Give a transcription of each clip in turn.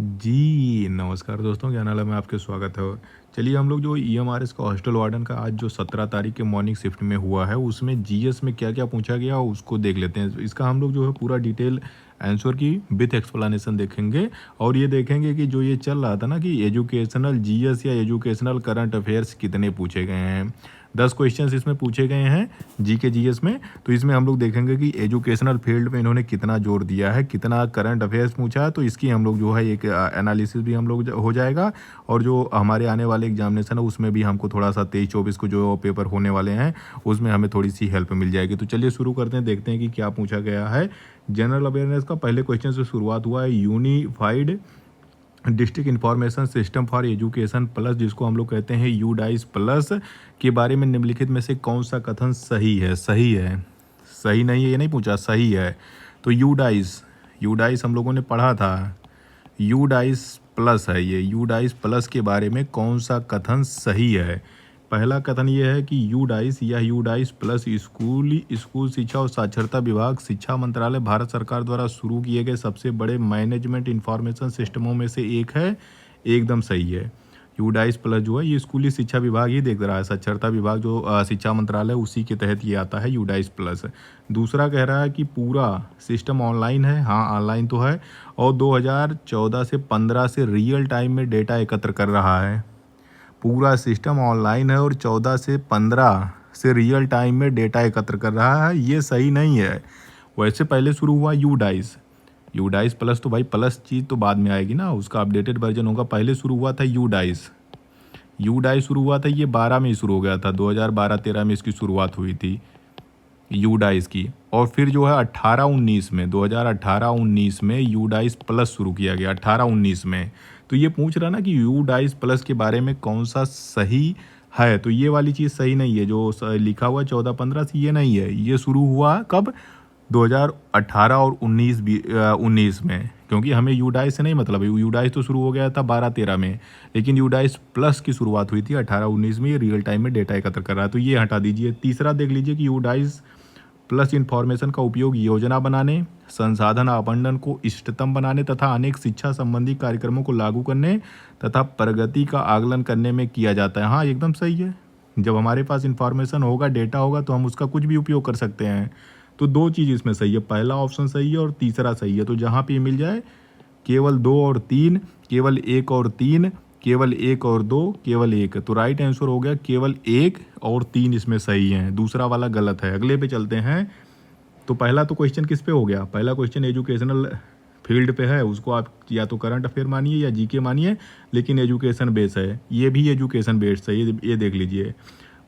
जी, नमस्कार दोस्तों, ज्ञानालय में आपके स्वागत है। चलिए हम लोग जो ईएमआरएस का हॉस्टल वार्डन का आज जो 17 तारीख के मॉर्निंग शिफ्ट में हुआ है, उसमें जीएस में क्या-क्या पूछा गया उसको देख लेते हैं। इसका हम लोग जो है पूरा डिटेल आंसर की विथ एक्सप्लेनेशन देखेंगे और ये देखेंगे कि जो ये चल रहा था ना कि एजुकेशनल जीएस या एजुकेशनल करंट अफेयर्स कितने पूछे गए हैं। 10 क्वेश्चंस इसमें पूछे गए हैं जीके जीएस में, तो इसमें हम लोग देखेंगे कि एजुकेशनल फील्ड में इन्होंने कितना जोर दिया है, कितना करंट अफेयर्स पूछा है, तो इसकी हम लोग जो है एक एनालिसिस भी हम लोग हो जाएगा और जो हमारे आने वाले एग्जामिनेशन है उसमें भी हमको थोड़ा सा 23-24 को जो पेपर होने वाले हैं उसमें हमें थोड़ी सी हेल्प मिल जाएगी। तो चलिए शुरू करते हैं, देखते हैं कि क्या पूछा गया है। जनरल अवेयरनेस का पहले क्वेश्चन से शुरुआत हुआ है। Unified district information system for education plus, जिसको हम लोग कहते हैं यूडाइस प्लस, के बारे में निम्नलिखित में से कौन सा कथन सही है? सही है, सही नहीं है ये नहीं पूछा, सही है। तो यूडाइस, यूडाइस हम लोगों ने पढ़ा था, यूडाइस प्लस है ये। यूडाइस प्लस के बारे में कौन सा कथन सही है? पहला कथन ये है कि यूडाइस या यूडाइस प्लस स्कूल शिक्षा और साक्षरता विभाग, शिक्षा मंत्रालय, भारत सरकार द्वारा शुरू किए गए सबसे बड़े मैनेजमेंट इंफॉर्मेशन सिस्टमों में से एक है। एकदम सही है। यूडाइस प्लस जो है ये स्कूली शिक्षा विभाग ही देख रहा है, साक्षरता विभाग जो शिक्षा मंत्रालय उसी के तहत ये आता है यूडाइस प्लस। दूसरा कह रहा है कि पूरा सिस्टम ऑनलाइन है। हाँ, ऑनलाइन तो है और 2014 से 15 से रियल टाइम में डेटा एकत्र कर रहा है। पूरा सिस्टम ऑनलाइन है और 14 से 15 से रियल टाइम में डेटा एकत्र कर रहा है, ये सही नहीं है। वैसे पहले शुरू हुआ यूडाइस, यूडाइस प्लस, तो भाई प्लस चीज़ तो बाद में आएगी ना, उसका अपडेटेड वर्जन होगा। पहले शुरू हुआ था यूडाइस, यूडाइस शुरू हुआ था, ये 12 में ही शुरू हो गया था, 2012-13 में इसकी शुरुआत हुई थी यूडाइस की। और फिर जो है 18-19 में, 2018-19 में यूडाइस प्लस शुरू किया गया, 18-19 में। तो ये पूछ रहा ना कि यूडाइस प्लस के बारे में कौन सा सही है, तो ये वाली चीज़ सही नहीं है। जो लिखा हुआ 14-15 से, ये नहीं है। ये शुरू हुआ कब? 2018 और 19 में, क्योंकि हमें यूडाइस से नहीं मतलब है। यूडाइस तो शुरू हो गया था 12-13 में, लेकिन यूडाइस प्लस की शुरुआत हुई थी 18-19 में। ये रियल टाइम में डेटा एकत्र कर रहा है, तो ये हटा दीजिए। तीसरा देख लीजिए कि यूडाइस प्लस इंफॉर्मेशन का उपयोग योजना बनाने, संसाधन आवंटन को इष्टतम बनाने तथा अनेक शिक्षा संबंधी कार्यक्रमों को लागू करने तथा प्रगति का आकलन करने में किया जाता है। हाँ, एकदम सही है। जब हमारे पास इंफॉर्मेशन होगा, डेटा होगा, तो हम उसका कुछ भी उपयोग कर सकते हैं। तो दो चीज़ इसमें सही है, पहला ऑप्शन सही है और तीसरा सही है। तो जहाँ पे मिल जाए केवल 2 और 3, केवल 1 और 3, केवल 1 और 2, केवल 1, तो राइट आंसर हो गया केवल 1 और 3 इसमें सही हैं, दूसरा वाला गलत है। अगले पे चलते हैं। तो पहला तो क्वेश्चन किस पे हो गया? पहला क्वेश्चन एजुकेशनल फील्ड पे है, उसको आप या तो करंट अफेयर मानिए या जीके मानिए, लेकिन एजुकेशन बेस है, ये भी एजुकेशन बेस्ड है। ये देख लीजिए।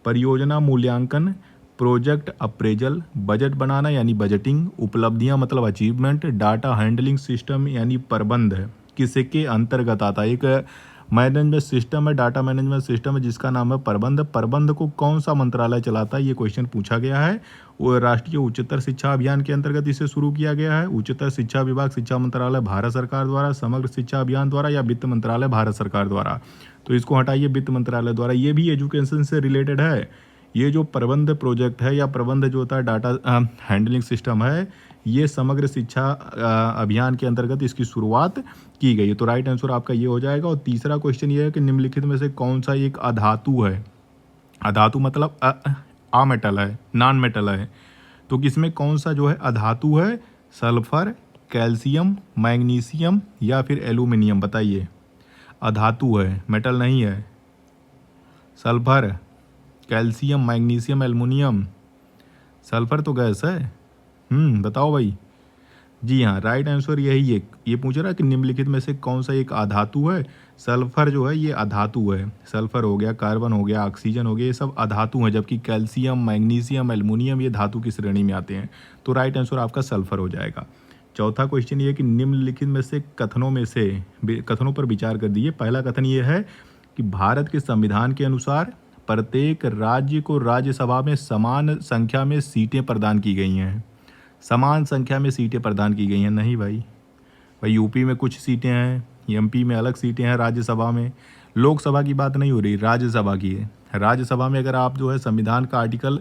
परियोजना मूल्यांकन, प्रोजेक्ट अप्रेजल, बजट बनाना यानी बजटिंग, उपलब्धियां मतलब अचीवमेंट, डाटा हैंडलिंग सिस्टम यानी प्रबंध किसके अंतर्गत आता है? एक मैनेजमेंट सिस्टम है, डाटा मैनेजमेंट सिस्टम है जिसका नाम है प्रबंध। प्रबंध को कौन सा मंत्रालय चलाता है? ये क्वेश्चन पूछा गया है। वो राष्ट्रीय उच्चतर शिक्षा अभियान के अंतर्गत इसे शुरू किया गया है। उच्चतर शिक्षा विभाग, शिक्षा मंत्रालय भारत सरकार द्वारा, समग्र शिक्षा अभियान द्वारा या वित्त मंत्रालय भारत सरकार द्वारा? तो इसको हटाइए, वित्त मंत्रालय द्वारा। ये भी एजुकेशन से रिलेटेड है। ये जो प्रबंध प्रोजेक्ट है या प्रबंध जो होता है डाटा हैंडलिंग सिस्टम है, ये समग्र शिक्षा अभियान के अंतर्गत इसकी शुरुआत की गई है। तो राइट आंसर आपका ये हो जाएगा। और तीसरा क्वेश्चन ये है कि निम्नलिखित में से कौन सा एक अधातु है? अधातु मतलब मेटल है, नॉन मेटल है। तो किसमें कौन सा जो है अधातु है? सल्फर, कैल्शियम, मैग्नीशियम या फिर एल्यूमिनियम? बताइए। अधातु है, मेटल नहीं है। Sulphur, calcium, magnesium, aluminium. Sulphur तो गैस है। बताओ भाई। जी हाँ, राइट आंसर यही है। ये पूछ रहा है कि निम्नलिखित में से कौन सा एक अधातु है? सल्फर जो है ये अधातु है। सल्फर हो गया, कार्बन हो गया, ऑक्सीजन हो गया, ये सब अधातु हैं, जबकि कैल्शियम, मैग्नीशियम, एल्युमिनियम ये धातु की श्रेणी में आते हैं। तो राइट आंसर आपका सल्फर हो जाएगा। चौथा क्वेश्चन ये है कि निम्नलिखित में से कथनों पर विचार कर दिए। पहला कथन ये है कि भारत के संविधान के अनुसार प्रत्येक राज्य को राज्यसभा में समान संख्या में सीटें प्रदान की गई हैं। समान संख्या में सीटें प्रदान की गई हैं? नहीं भाई यूपी में कुछ सीटें हैं, एमपी में अलग सीटें हैं राज्यसभा में। लोकसभा की बात नहीं हो रही, राज्यसभा की है। राज्यसभा में अगर आप जो है संविधान का आर्टिकल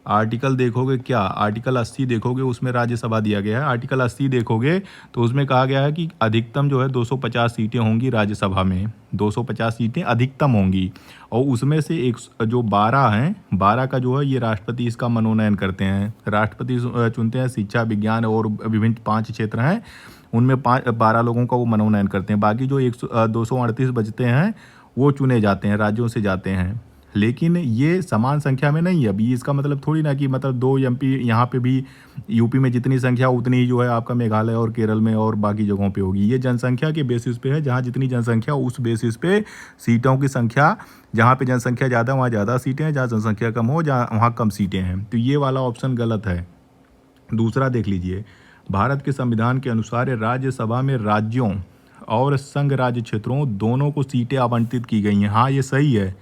आर्टिकल देखोगे क्या, आर्टिकल 80 देखोगे, उसमें राज्यसभा दिया गया है। आर्टिकल 80 देखोगे तो उसमें कहा गया है कि अधिकतम जो है 250 सीटें होंगी राज्यसभा में, 250 सीटें अधिकतम होंगी। और उसमें से एक जो 12 हैं, 12 का जो है ये राष्ट्रपति इसका मनोनयन करते हैं। राष्ट्रपति चुनते हैं। शिक्षा, विज्ञान और विभिन्न 5 क्षेत्र हैं, उनमें 12 लोगों का वो मनोनयन करते हैं। बाकी जो 238 बचते हैं वो चुने जाते हैं, राज्यों से जाते हैं। लेकिन ये समान संख्या में नहीं है। अभी इसका मतलब थोड़ी ना कि मतलब 2 एमपी यहाँ पे भी, यूपी में जितनी संख्या उतनी ही जो है आपका मेघालय और केरल में और बाकी जगहों पे होगी। ये जनसंख्या के बेसिस पे है, जहाँ जितनी जनसंख्या उस बेसिस पे सीटों की संख्या, जहाँ पे जनसंख्या ज़्यादा वहाँ ज़्यादा सीटें हैं, जहाँ जनसंख्या कम हो जहाँ वहाँ कम सीटें हैं। तो ये वाला ऑप्शन गलत है। दूसरा देख लीजिए, भारत के संविधान के अनुसार राज्यसभा में राज्यों और संघ राज्य क्षेत्रों दोनों को सीटें आवंटित की गई हैं। हाँ, ये सही है।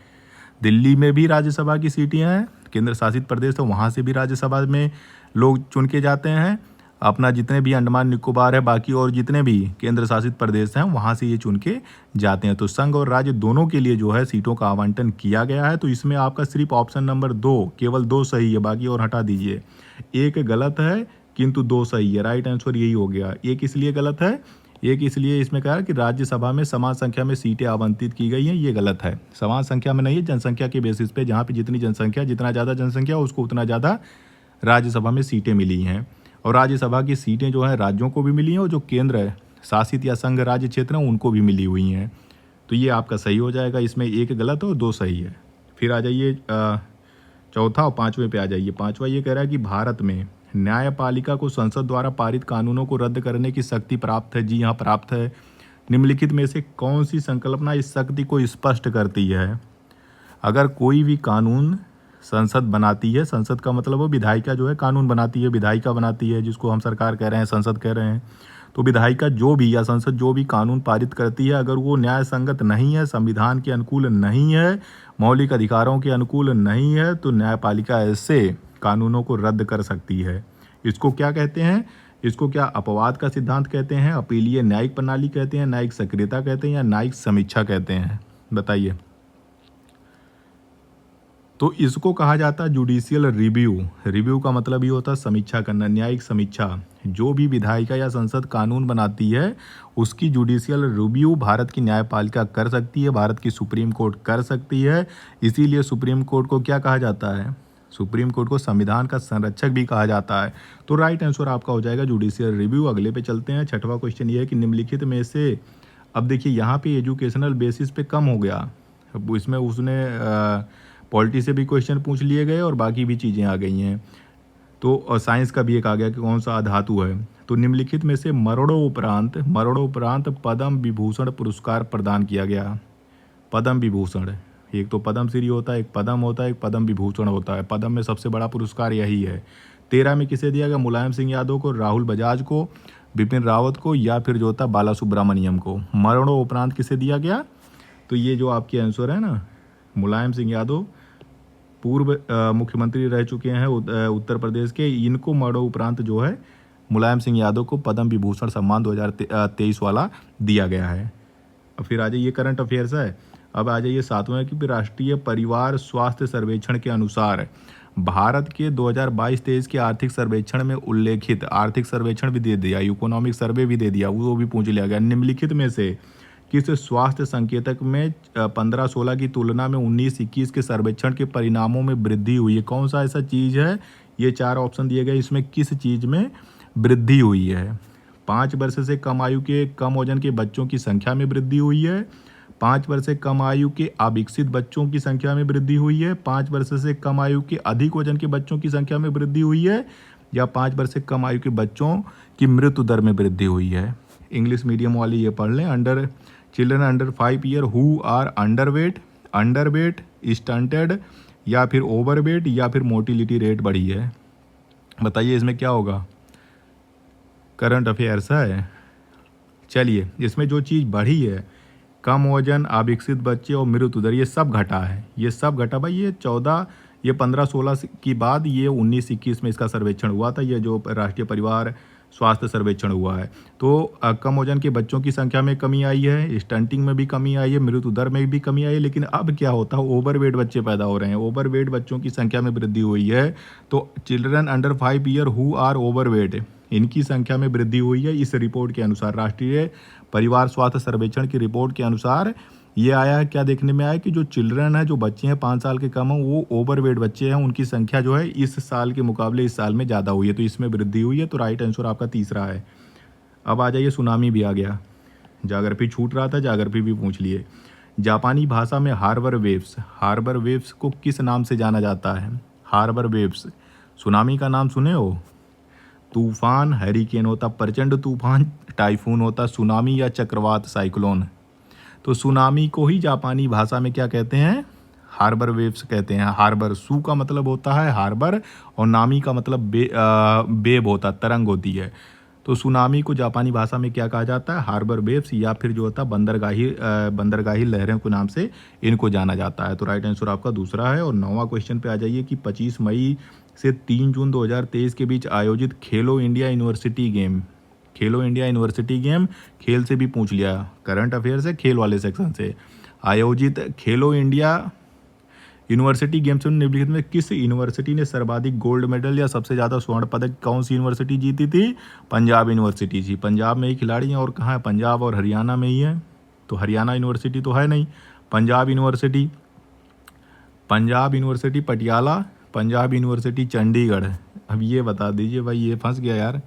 दिल्ली में भी राज्यसभा की सीटें हैं, केंद्र शासित प्रदेश तो वहाँ से भी राज्यसभा में लोग चुन के जाते हैं। अपना जितने भी अंडमान निकोबार है, बाकी और जितने भी केंद्र शासित प्रदेश हैं वहाँ से ये चुन के जाते हैं। तो संघ और राज्य दोनों के लिए जो है सीटों का आवंटन किया गया है। तो इसमें आपका सिर्फ ऑप्शन नंबर 2, केवल 2 सही है, बाकी और हटा दीजिए। एक गलत है किंतु 2 सही है। राइट आंसर यही हो गया। एक इसलिए गलत है, एक इसलिए इसमें कहा कि राज्यसभा में समान संख्या में सीटें आवंटित की गई हैं, ये गलत है। समान संख्या में नहीं है, जनसंख्या के बेसिस पे, जहाँ पे जितनी जनसंख्या, जितना ज़्यादा जनसंख्या उसको उतना ज़्यादा राज्यसभा में सीटें मिली हैं। और राज्यसभा की सीटें जो हैं राज्यों को भी मिली हैं और जो केंद्र शासित या संघ राज्य क्षेत्र हैं उनको भी मिली हुई हैं। तो ये आपका सही हो जाएगा। इसमें एक गलत और 2 सही है। फिर आ जाइए चौथा और 5वें पे आ जाइए। 5वां ये कह रहा है कि भारत में न्यायपालिका को संसद द्वारा पारित कानूनों को रद्द करने की शक्ति प्राप्त है। जी हाँ, प्राप्त है। निम्नलिखित में से कौन सी संकल्पना इस शक्ति को स्पष्ट करती है? अगर कोई भी कानून संसद बनाती है, संसद का मतलब वो विधायिका जो है कानून बनाती है, विधायिका बनाती है, जिसको हम सरकार कह रहे हैं, संसद कह रहे हैं। तो विधायिका जो भी या संसद जो भी कानून पारित करती है, अगर वो न्याय संगत नहीं है, संविधान के अनुकूल नहीं है, मौलिक अधिकारों के अनुकूल नहीं है, तो न्यायपालिका ऐसे कानूनों को रद्द कर सकती है। इसको क्या कहते हैं? इसको क्या अपवाद का सिद्धांत कहते हैं, अपीलीय न्यायिक प्रणाली कहते हैं, न्यायिक सक्रियता कहते हैं, या न्यायिक समीक्षा कहते हैं? बताइए। तो इसको कहा जाता है जुडिशियल रिव्यू। रिव्यू का मतलब ये होता है समीक्षा करना, न्यायिक समीक्षा। जो भी विधायिका या संसद कानून बनाती है उसकी जुडिशियल रिव्यू भारत की न्यायपालिका कर सकती है, भारत की सुप्रीम कोर्ट कर सकती है। इसीलिए सुप्रीम कोर्ट को क्या कहा जाता है? सुप्रीम कोर्ट को संविधान का संरक्षक भी कहा जाता है। तो राइट आंसर आपका हो जाएगा जुडिशियल रिव्यू। अगले पे चलते हैं। 6वां क्वेश्चन ये है कि निम्नलिखित में से, अब देखिए यहाँ पे एजुकेशनल बेसिस पे कम हो गया, अब इसमें उसने पॉलिटी से भी क्वेश्चन पूछ लिए गए और बाकी भी चीज़ें आ गई हैं। तो साइंस का भी एक आ गया कि कौन सा अधातु है। तो निम्नलिखित में से मरणोपरांत पद्म विभूषण पुरस्कार प्रदान किया गया। पद्म विभूषण, एक तो पद्मश्री होता है, एक पद्म होता है, एक पद्म विभूषण होता है। पद्म में सबसे बड़ा पुरस्कार यही है। 13 में किसे दिया गया? मुलायम सिंह यादव को, राहुल बजाज को, बिपिन रावत को, या फिर जो होता बाला सुब्रमण्यम को। मरणोपरांत किसे दिया गया? तो ये जो आपके आंसर है ना, मुलायम सिंह यादव पूर्व मुख्यमंत्री रह चुके हैं उत्तर प्रदेश के, इनको मरणोपरांत जो है मुलायम सिंह यादव को पद्म विभूषण सम्मान 2023 वाला दिया गया है। अब फिर आ जाइए, करंट अफेयर्स है। अब आ जाइए 7वें कि राष्ट्रीय परिवार स्वास्थ्य सर्वेक्षण के अनुसार भारत के 2022-23 के आर्थिक सर्वेक्षण में उल्लेखित, आर्थिक सर्वेक्षण भी दे दिया, इकोनॉमिक सर्वे भी दे दिया, वो भी पूछ लिया गया। निम्नलिखित में से किस स्वास्थ्य संकेतक में 15-16 की तुलना में 19-21 के सर्वेक्षण के परिणामों में वृद्धि हुई है? कौन सा ऐसा चीज़ है? ये 4 ऑप्शन दिए गए, इसमें किस चीज़ में वृद्धि हुई है? 5 वर्ष से कम आयु के कम वजन के बच्चों की संख्या में वृद्धि हुई है, 5 वर्ष से कम आयु के अविकसित बच्चों की संख्या में वृद्धि हुई है, 5 वर्ष से कम आयु के अधिक वजन के बच्चों की संख्या में वृद्धि हुई है, या 5 वर्ष से कम आयु के बच्चों की मृत्यु दर में वृद्धि हुई है? इंग्लिश मीडियम वाले ये पढ़ लें। Children under 5 year who are underweight, stunted, या फिर ओवरवेट, या फिर मोटिलिटी रेट बढ़ी है? बताइए इसमें क्या होगा? करंट अफेयर्स है। चलिए, इसमें जो चीज़ बढ़ी है, कम वजन, अविकसित बच्चे और मृत्यु दर, ये सब घटा है। ये सब घटा भाई। ये 15-16 की बाद ये 19-21 में इसका सर्वेक्षण हुआ था। ये जो राष्ट्रीय परिवार स्वास्थ्य सर्वेक्षण हुआ है। तो कम वजन के बच्चों की संख्या में कमी आई है, स्टंटिंग में भी कमी आई है, मृत्यु दर में भी कमी आई है। लेकिन अब क्या होता है, ओवरवेट बच्चे पैदा हो रहे हैं, ओवरवेट बच्चों की संख्या में वृद्धि हुई है। तो children under 5 year who are overweight, इनकी संख्या में वृद्धि हुई है। इस रिपोर्ट के अनुसार, राष्ट्रीय परिवार स्वास्थ्य सर्वेक्षण की रिपोर्ट के अनुसार ये आया है। क्या देखने में आया कि जो चिल्ड्रन है, जो बच्चे हैं 5 साल के कम हैं, वो ओवरवेट बच्चे हैं, उनकी संख्या जो है इस साल के मुकाबले इस साल में ज़्यादा हुई है। तो इसमें वृद्धि हुई है। तो राइट आंसर आपका तीसरा है। अब आ जाइए, सुनामी भी आ गया। ज्योग्राफी छूट रहा था, ज्योग्राफी भी पूछ लिए। जापानी भाषा में हार्बर वेव्स, हार्बर वेव्स को किस नाम से जाना जाता है? हार्बर वेव्स, सुनामी का नाम सुने हो? तूफान, हैरिकेन होता प्रचंड तूफान, टाइफून होता सुनामी, या चक्रवात साइक्लोन। तो सुनामी को ही जापानी भाषा में क्या कहते हैं? हार्बर वेव्स कहते हैं। हार्बर, सू का मतलब होता है हार्बर, और नामी का मतलब बेब होता, तरंग होती है। तो सुनामी को जापानी भाषा में क्या कहा जाता है? हार्बर वेव्स, या फिर जो होता है बंदरगाही लहरों के नाम से इनको जाना जाता है। तो राइट आंसर आपका दूसरा है। और 9वां क्वेश्चन पे आ जाइए कि 25 मई से 3 जून 2023 के बीच आयोजित खेलो इंडिया यूनिवर्सिटी गेम, खेलो इंडिया यूनिवर्सिटी गेम, खेल से भी पूछ लिया, करंट अफेयर से, खेल वाले सेक्शन से। आयोजित खेलो इंडिया यूनिवर्सिटी गेम्स में निम्नलिखित में किस यूनिवर्सिटी ने सर्वाधिक गोल्ड मेडल या सबसे ज़्यादा स्वर्ण पदक कौन सी यूनिवर्सिटी जीती थी? पंजाब यूनिवर्सिटी जी। पंजाब में ही खिलाड़ी हैं, और कहाँ है? पंजाब और हरियाणा में ही है। तो हरियाणा यूनिवर्सिटी तो है नहीं। Punjab university, Punjab university Patiala, Punjab university Chandigarh. अब ये बता दीजिए भाई, ये फंस गया यार।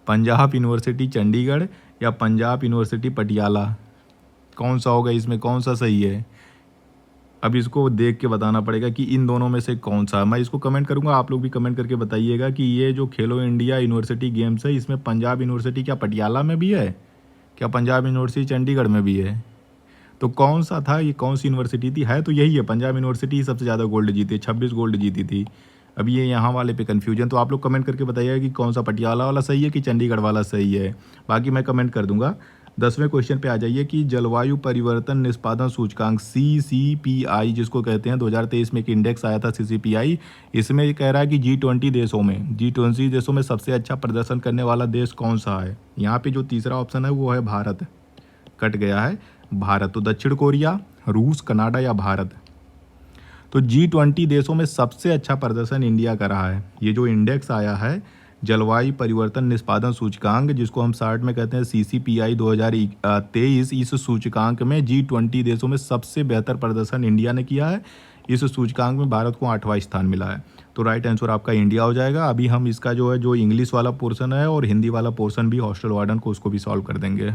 पंजाब यूनिवर्सिटी चंडीगढ़ या पंजाब यूनिवर्सिटी पटियाला, कौन सा होगा इसमें, कौन सा सही है? अब इसको देख के बताना पड़ेगा कि इन दोनों में से कौन सा। मैं इसको कमेंट करूंगा, आप लोग भी कमेंट करके बताइएगा कि ये जो खेलो इंडिया यूनिवर्सिटी गेम्स है, इसमें पंजाब यूनिवर्सिटी क्या पटियाला में भी है? क्या पंजाब यूनिवर्सिटी चंडीगढ़ में भी है? तो कौन सा था, ये कौन सी यूनिवर्सिटी थी? है तो यही है, पंजाब यूनिवर्सिटी ही सबसे ज़्यादा गोल्ड जीती है, 26 गोल्ड जीती थी। अब ये यहाँ वाले पे कन्फ्यूजन, तो आप लोग कमेंट करके बताइएगा कि कौन सा पटियाला वाला सही है कि चंडीगढ़ वाला सही है। बाकी मैं कमेंट कर दूंगा। 10वें क्वेश्चन पे आ जाइए कि जलवायु परिवर्तन निष्पादन सूचकांक CCPI, जिसको कहते हैं, 2023 में एक इंडेक्स आया था CCPI। इसमें ये कह रहा है कि G20 देशों में सबसे अच्छा प्रदर्शन करने वाला देश कौन सा है? यहाँ पे जो तीसरा ऑप्शन है वो है भारत, कट गया है भारत। तो दक्षिण कोरिया, रूस, कनाडा या भारत? तो G20 देशों में सबसे अच्छा प्रदर्शन इंडिया का रहा है। ये जो इंडेक्स आया है जलवायु परिवर्तन निष्पादन सूचकांक, जिसको हम शॉर्ट में कहते हैं CCPI 2023, इस सूचकांक में G20 देशों में सबसे बेहतर प्रदर्शन इंडिया ने किया है। इस सूचकांक में भारत को 8वां स्थान मिला है। तो राइट आंसर आपका इंडिया हो जाएगा। अभी हम इसका जो है, जो इंग्लिश वाला पोर्शन है और हिंदी वाला पोर्शन भी हॉस्टल वार्डन को उसको भी सॉल्व कर देंगे।